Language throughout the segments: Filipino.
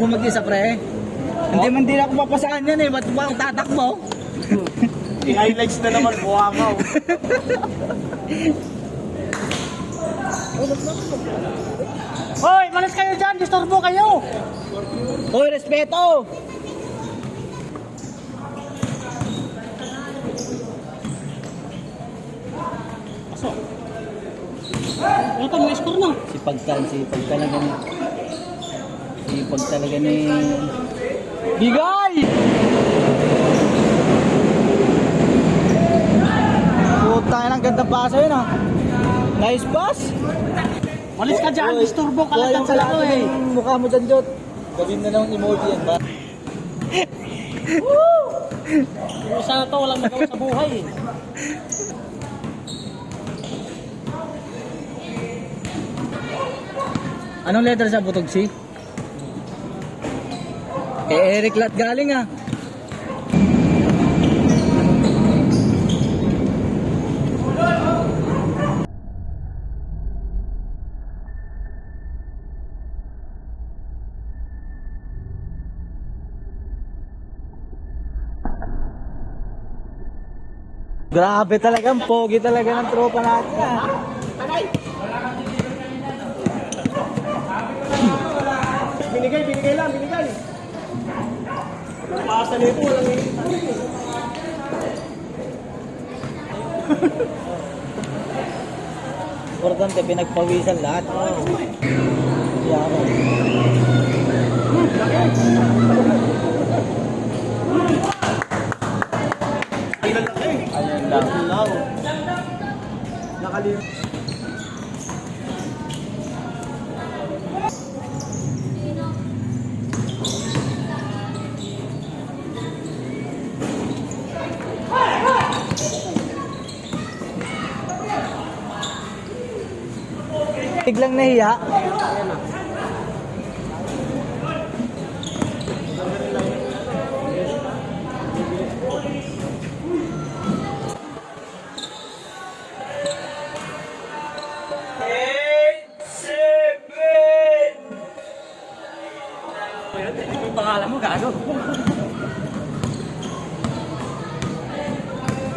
tatakbo mag-isa, pre. Hindi man din ako papasaan yan eh. Ba't ba ako tatakbo? I-highlights na naman, buha ka. Hoy, malas kayo dyan, disturbo kayo. Hoy, respeto! Ano ka, may score na? Sipag talaga ni... Sipag talaga ni... Bigay! Puta na, ang ganda paso yun ah. Nice pass! Malis ka dyan, disturbo ka lang sa laro eh. Mukha mo dyan, Jot. Gawin na lang emoji yan ba? Kung sana to, walang magawa sa buhay eh. Anong letter sa butog C? Eric Lat galing ah. Grabe talaga, ang pogi talaga ng tropa natin ah. Binigay lang. Pasa nito, walang Importante, pinagpawisan lahat. Yaro. Ayun lang. Nakalim. Biglang nahiya. Yung pangalan mo, gago.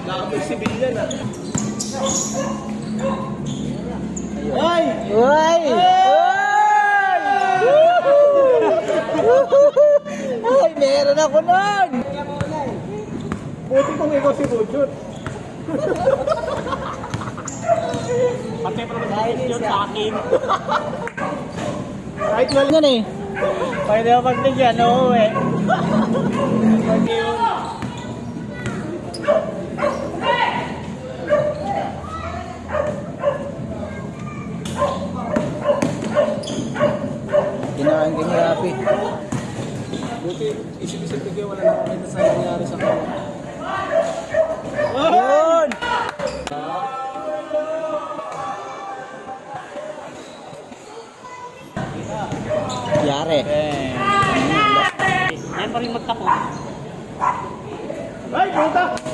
Nakamoy civilian ah. Ay! Uy! Ay, meron ako nun! Buti kung ikaw si Bujut. Pati pa naman yun sa akin. Kahit na Yan eh. pwede ako magbigyan, oo eh. Pwede yun. Ginakaan ka ni Rapi. Buti, isip-isip ko wala na makita sa nangyari sa kanya. Yun! Yari. Yan pa rin magtapos. Ay, puta!